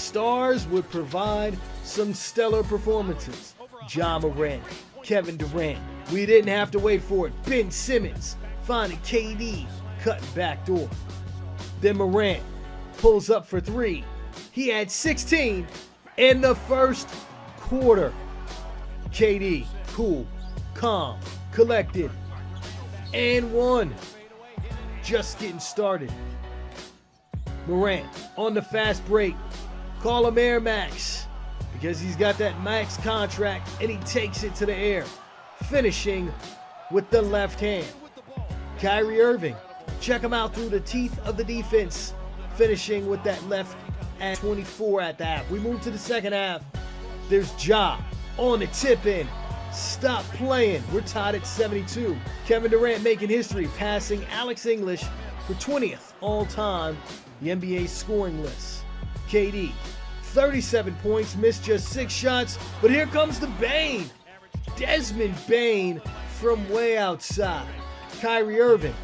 stars would provide some stellar performances. Ja Morant, Kevin Durant. We didn't have to wait for it. Ben Simmons finding KD, cutting back door. Then Morant pulls up for three. He had 16 in the first quarter. KD, cool, calm, collected, and one. Just getting started. Morant on the fast break. Call him Air Max because he's got that max contract and he takes it to the air, finishing with the left hand. Kyrie Irving, check him out through the teeth of the defense, finishing with that left at 24 at the half. We move to the second half. There's Ja on the tip in. Stop playing. We're tied at 72. Kevin Durant making history, passing Alex English for 20th all-time the NBA scoring list. KD, 37 points, missed just 6 shots, but here comes the Bane. Desmond Bane from way outside. Kyrie Irving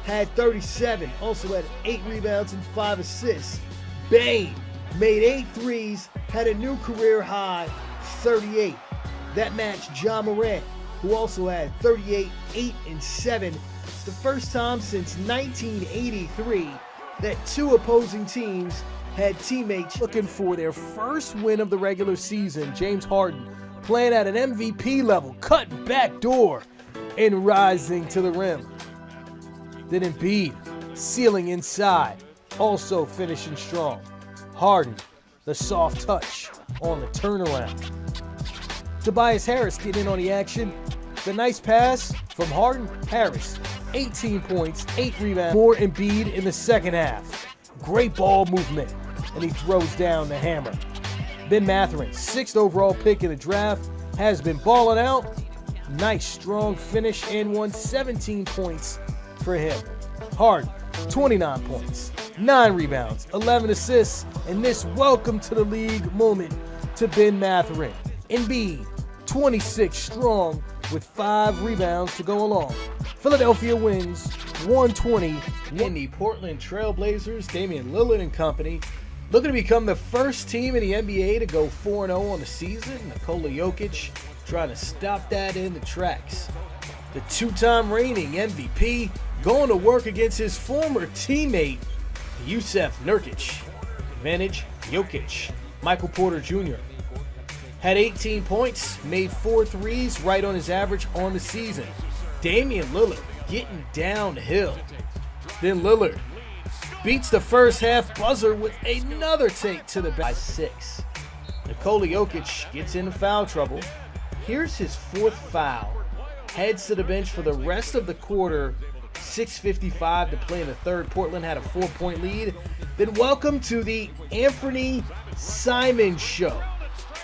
had 37, also had 8 rebounds and 5 assists. Bane made 8 threes, had a new career high, 38. That matched Ja Morant, who also had 38, 8, and 7. It's the first time since 1983 that 2 opposing teams had teammates looking for their first win of the regular season. James Harden playing at an MVP level, cutting back door and rising to the rim. Then Embiid sealing inside, also finishing strong. Harden, the soft touch on the turnaround. Tobias Harris getting in on the action. The nice pass from Harden. Harris, 18 points, 8 rebounds. More Embiid in the second half. Great ball movement, and he throws down the hammer. Ben Mathurin, 6th overall pick in the draft, has been balling out. Nice strong finish and won 17 points for him. Harden, 29 points, 9 rebounds, 11 assists, and this welcome to the league moment to Ben Mathurin. Embiid, 26 strong with 5 rebounds to go along. Philadelphia wins 120. In the Portland Trail Blazers, Damian Lillard and company looking to become the first team in the NBA to go 4-0 on the season. Nikola Jokic trying to stop that in the tracks. The 2-time reigning MVP going to work against his former teammate, Yusuf Nurkic. Advantage, Jokic. Michael Porter Jr. had 18 points, made 4 threes, right on his average on the season. Damian Lillard getting downhill. Then Lillard beats the first half buzzer with another take to the back by 6. Nikola Jokic gets into foul trouble. Here's his 4th foul. Heads to the bench for the rest of the quarter. 6:55 to play in the third. Portland had a 4-point lead. Then welcome to the Anthony Simons show.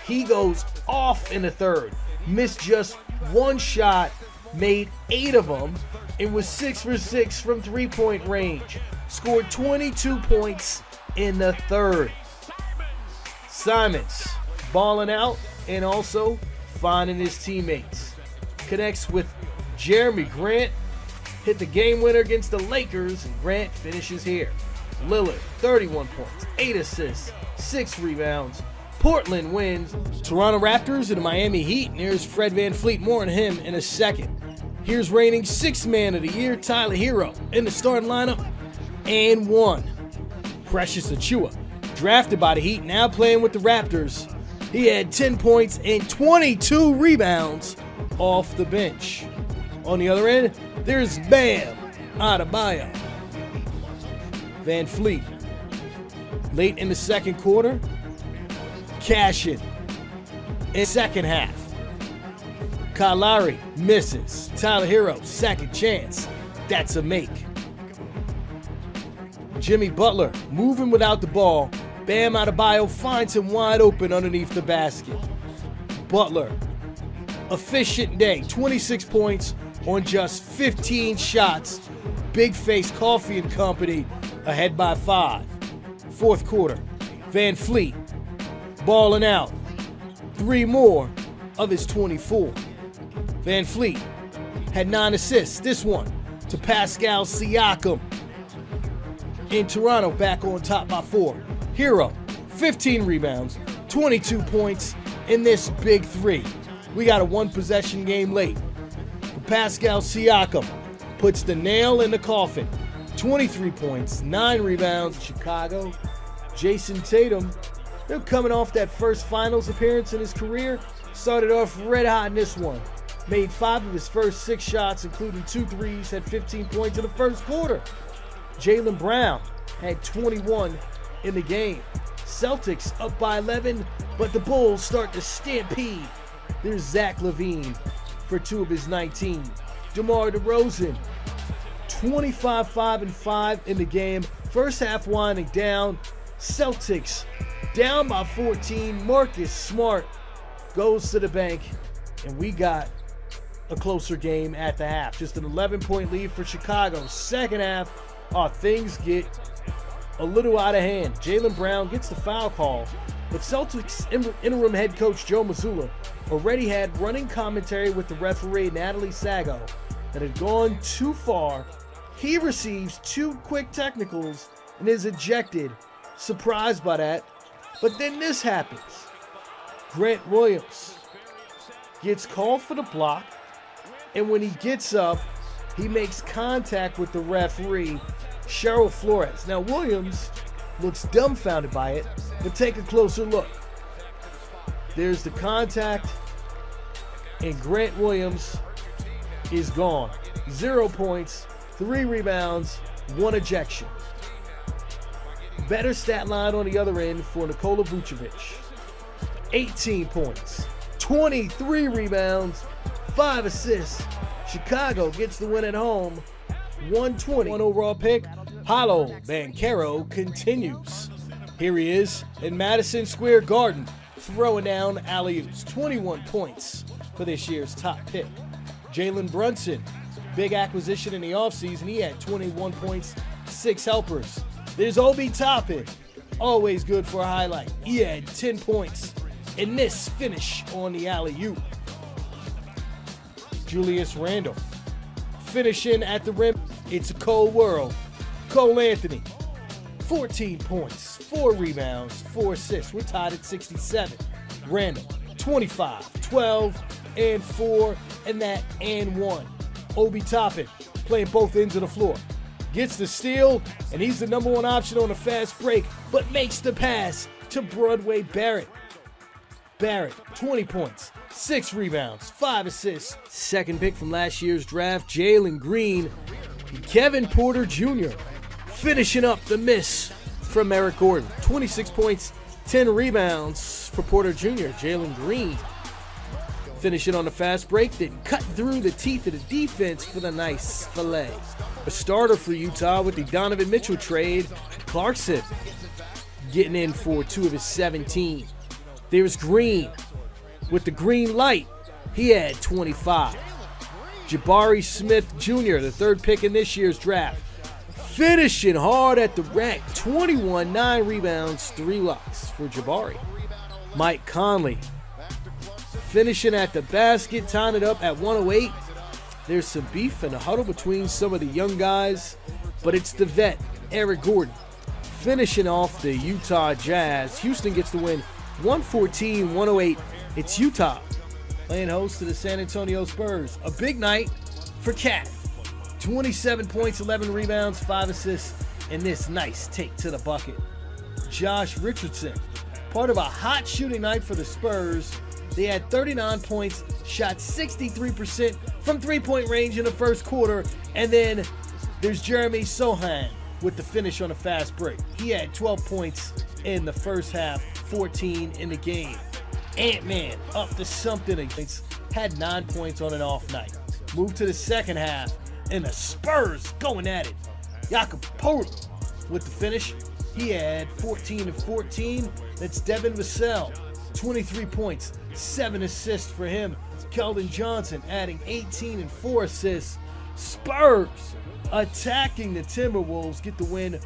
He goes off in the third. Missed just 1 shot, made 8 of them, and was 6 for 6 from 3-point range. Scored 22 points in the third. Simons balling out and also finding his teammates. Connects with Jeremy Grant. Hit the game winner against the Lakers, and Grant finishes here. Lillard, 31 points, 8 assists, 6 rebounds. Portland wins. Toronto Raptors and the Miami Heat. And here's Fred VanVleet. More on him in a second. Here's reigning 6th man of the year, Tyler Hero, in the starting lineup. And 1. Precious Achiuwa, drafted by the Heat, now playing with the Raptors. He had 10 points and 22 rebounds off the bench. On the other end, there's Bam Adebayo. VanVleet, late in the second quarter, cashing in second half. Kyle Lowry misses. Tyler Hero, second chance. That's a make. Jimmy Butler moving without the ball. Bam Adebayo finds him wide open underneath the basket. Butler, efficient day, 26 points on just 15 shots. Big Face Coffee and Company ahead by 5. Fourth quarter, VanVleet balling out. 3 more of his 24. VanVleet had 9 assists. This one to Pascal Siakam. In Toronto, back on top by 4. Hero 15 rebounds, 22 points in this big three. We got a one-possession game late. Pascal Siakam puts the nail in the coffin. 23 points, 9 rebounds. Chicago, Jason Tatum, they're coming off that first finals appearance in his career. Started off red hot in this one. Made 5 of his first 6 shots, including 2 threes, had 15 points in the first quarter. Jaylen Brown had 21 in the game. Celtics up by 11, but the Bulls start to stampede. There's Zach LaVine for 2 of his 19. DeMar DeRozan, 25, 5, and 5 in the game. First half winding down. Celtics down by 14. Marcus Smart goes to the bank, and we got a closer game at the half. Just an 11-point lead for Chicago. Second half, things get a little out of hand. Jaylen Brown gets the foul call, but Celtics interim head coach Joe Mazzulla already had running commentary with the referee Natalie Sago that had gone too far. He receives 2 quick technicals and is ejected. Surprised by that. But then this happens. Grant Williams gets called for the block, and when he gets up, he makes contact with the referee, Cheryl Flores. Now, Williams looks dumbfounded by it, but take a closer look. There's the contact, and Grant Williams is gone. 0 points, 3 rebounds, 1 ejection. Better stat line on the other end for Nikola Vucevic. 18 points, 23 rebounds, 5 assists. Chicago gets the win at home, 120. 1 overall pick, Paolo Banchero continues. Here he is in Madison Square Garden, throwing down alley-oops. 21 points for this year's top pick. Jalen Brunson, big acquisition in the offseason. He had 21 points, 6 helpers. There's Obi Toppin, always good for a highlight. He had 10 points in this finish on the alley-oop. Julius Randle, finishing at the rim. It's a cold world. Cole Anthony, 14 points, 4 rebounds, 4 assists. We're tied at 67. Randle, 25, 12, and 4, and that and 1. Obi Toppin playing both ends of the floor. Gets the steal, and he's the number 1 option on a fast break, but makes the pass to Broadway Barrett. Barrett, 20 points, 6 rebounds, 5 assists. Second pick from last year's draft, Jalen Green. Kevin Porter Jr. finishing up the miss from Eric Gordon. 26 points, 10 rebounds for Porter Jr. Jalen Green finishing on the fast break, then cut through the teeth of the defense for the nice fillet. A starter for Utah with the Donovan Mitchell trade. Clarkson getting in for 2 of his 17. There's Green with the green light. He had 25. Jabari Smith Jr., the 3rd pick in this year's draft, finishing hard at the rack. 21, 9 rebounds, 3 blocks for Jabari. Mike Conley finishing at the basket, tying it up at 108. There's some beef in the huddle between some of the young guys, but it's the vet, Eric Gordon, finishing off the Utah Jazz. Houston gets the win, 114-108. It's Utah playing host to the San Antonio Spurs. A big night for Cat. 27 points, 11 rebounds, 5 assists, and this nice take to the bucket. Josh Richardson, part of a hot shooting night for the Spurs. They had 39 points, shot 63% from three-point range in the first quarter, and then there's Jeremy Sohan with the finish on a fast break. He had 12 points in the first half, 14 in the game. Ant-Man up to something against, had 9 points on an off night. Moved to the second half, and the Spurs going at it. Jakob Poeltl with the finish. He had 14 and 14. That's Devin Vassell, 23 points, 7 assists for him. Keldon Johnson adding 18 and 4 assists. Spurs attacking the Timberwolves, get the win.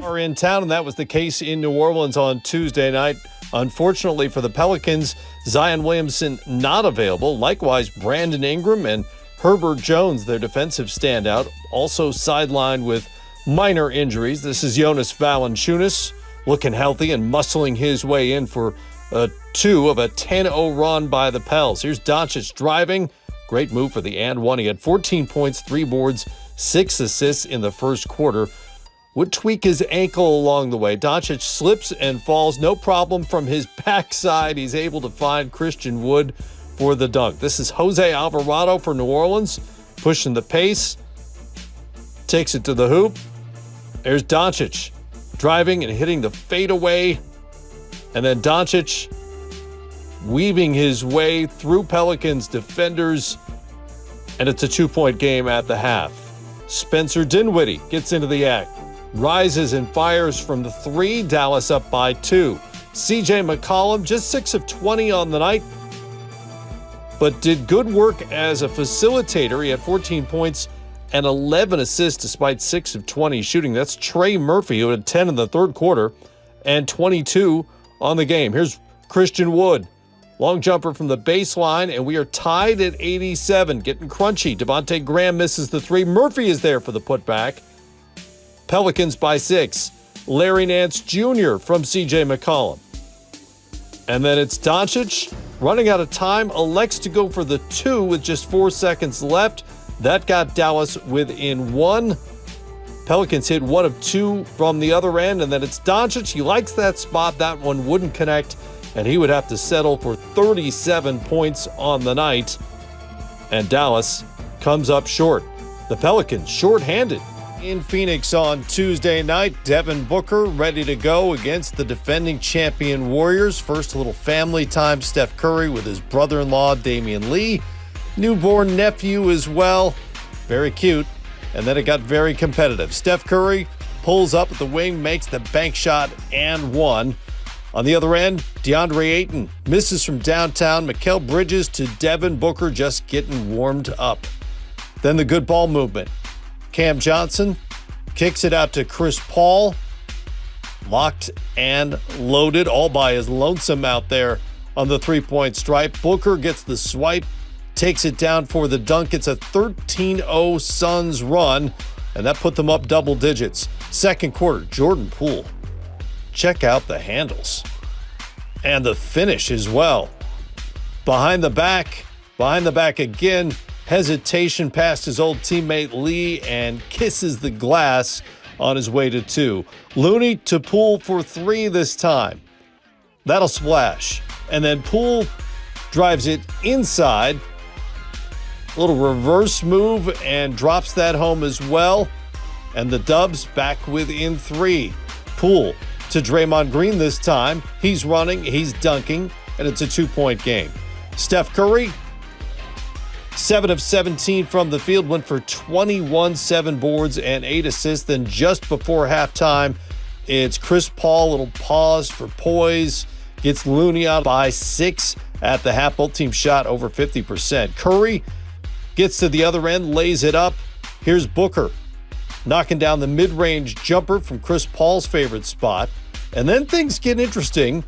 Are in town, and that was the case in New Orleans on Tuesday night. Unfortunately for the Pelicans, Zion Williamson not available. Likewise, Brandon Ingram and Herbert Jones, their defensive standout, also sidelined with minor injuries. This is Jonas Valanciunas looking healthy and muscling his way in for a 2 of a 10-0 run by the Pels. Here's Doncic driving. Great move for the and one. He had 14 points, 3 boards, 6 assists in the first quarter. Would tweak his ankle along the way. Doncic slips and falls, no problem from his backside. He's able to find Christian Wood for the dunk. This is Jose Alvarado for New Orleans, pushing the pace. Takes it to the hoop. There's Doncic driving and hitting the fadeaway. And then Doncic weaving his way through Pelicans defenders. And it's a 2-point game at the half. Spencer Dinwiddie gets into the act. Rises and fires from the 3. Dallas up by 2. CJ McCollum just 6 of 20 on the night, but did good work as a facilitator. He had 14 points and 11 assists despite 6 of 20 shooting. That's Trey Murphy, who had 10 in the third quarter and 22 on the game. Here's Christian Wood. Long jumper from the baseline, and we are tied at 87. Getting crunchy. Devontae Graham misses the 3. Murphy is there for the putback. Pelicans by 6. Larry Nance Jr. from C.J. McCollum. And then it's Doncic running out of time, elects to go for the 2 with just 4 seconds left. That got Dallas within 1. Pelicans hit 1 of 2 from the other end, and then it's Doncic. He likes that spot. That one wouldn't connect, and he would have to settle for 37 points on the night. And Dallas comes up short. The Pelicans shorthanded in Phoenix on Tuesday night. Devin Booker ready to go against the defending champion Warriors. First, a little family time. Steph Curry with his brother-in-law, Damian Lee. Newborn nephew as well. Very cute. And then it got very competitive. Steph Curry pulls up at the wing, makes the bank shot and 1. On the other end, DeAndre Ayton misses from downtown. Mikal Bridges to Devin Booker just getting warmed up. Then the good ball movement. Cam Johnson kicks it out to Chris Paul. Locked and loaded all by his lonesome out there on the 3-point stripe. Booker gets the swipe, takes it down for the dunk. It's a 13-0 Suns run, and that put them up double digits. Second quarter, Jordan Poole. Check out the handles. And the finish as well. Behind the back again. Hesitation past his old teammate Lee and kisses the glass on his way to 2. Looney to Poole for 3 this time. That'll splash. And then Poole drives it inside. A little reverse move and drops that home as well. And the Dubs back within 3. Poole to Draymond Green this time. He's running, he's dunking, and it's a 2-point game. Steph Curry, 7 of 17 from the field, went for 21, 7 boards, and 8 assists. Then just before halftime, it's Chris Paul, a little pause for poise, gets Looney out by 6 at the half. Both teams shot over 50%. Curry gets to the other end, lays it up. Here's Booker knocking down the mid-range jumper from Chris Paul's favorite spot. And then things get interesting.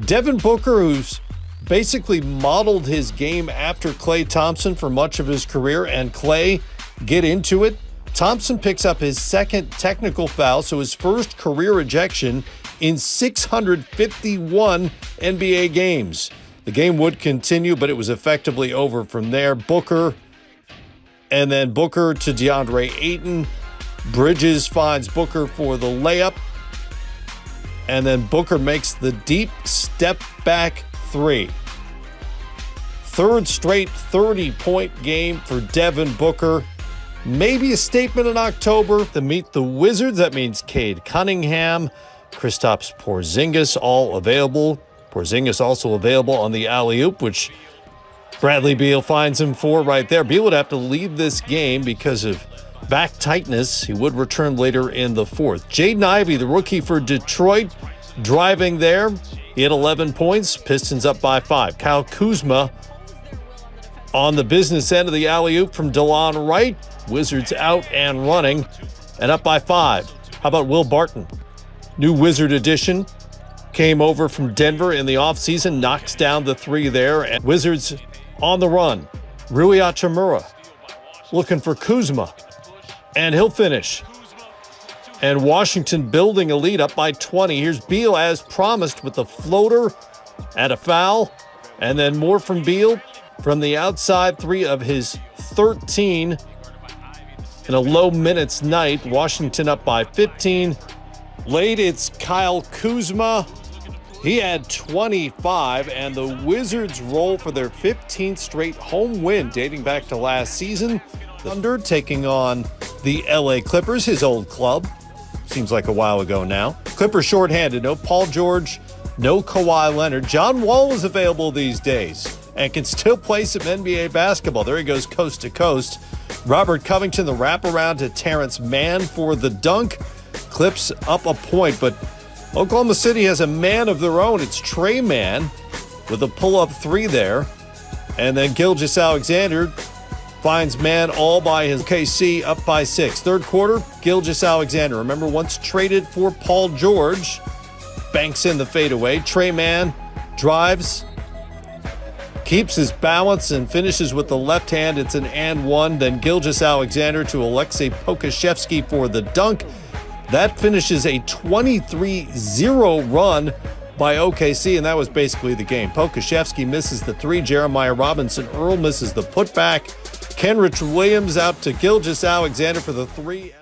Devin Booker, who's basically modeled his game after Klay Thompson for much of his career, and Klay get into it. Thompson picks up his second technical foul, so his first career ejection in 651 NBA games. The game would continue, but it was effectively over from there. Booker, and then Booker to DeAndre Ayton. Bridges finds Booker for the layup, and then Booker makes the deep step back 3. Third straight 30-point game for Devin Booker. Maybe a statement in October to meet the Wizards. That means Cade Cunningham, Kristaps Porzingis, all available. Porzingis also available on the alley-oop, which Bradley Beal finds him for right there. Beal would have to leave this game because of back tightness. He would return later in the fourth. Jaden Ivey, the rookie for Detroit, driving there. He had 11 points. Pistons up by 5. Kyle Kuzma on the business end of the alley-oop from DeLon Wright. Wizards out and running and up by 5. How about Will Barton? New Wizard addition. Came over from Denver in the offseason, knocks down the 3 there. And Wizards on the run. Rui Hachimura looking for Kuzma. And he'll finish. And Washington building a lead up by 20. Here's Beal as promised with the floater at a foul. And then more from Beal from the outside, 3 of his 13 in a low minutes night. Washington up by 15. Late, it's Kyle Kuzma. He had 25, and the Wizards roll for their 15th straight home win dating back to last season. The Thunder taking on the LA Clippers, his old club. Seems like a while ago now. Clippers shorthanded. No Paul George, no Kawhi Leonard. John Wall is available these days and can still play some NBA basketball. There he goes coast to coast. Robert Covington, the wraparound to Terrence Mann for the dunk. Clips up a point, but Oklahoma City has a man of their own. It's Trey Mann with a pull-up 3 there. And then Gilgeous-Alexander finds Mann all by his KC up by 6. Third quarter, Gilgeous-Alexander. Remember, once traded for Paul George, banks in the fadeaway. Trey Mann drives, keeps his balance, and finishes with the left hand. It's an and one. Then Gilgeous-Alexander to Aleksej Pokusevski for the dunk. That finishes a 23-0 run by OKC, and that was basically the game. Pokusevski misses the 3. Jeremiah Robinson-Earl misses the putback. Kenrich Williams out to Gilgeous-Alexander for the 3.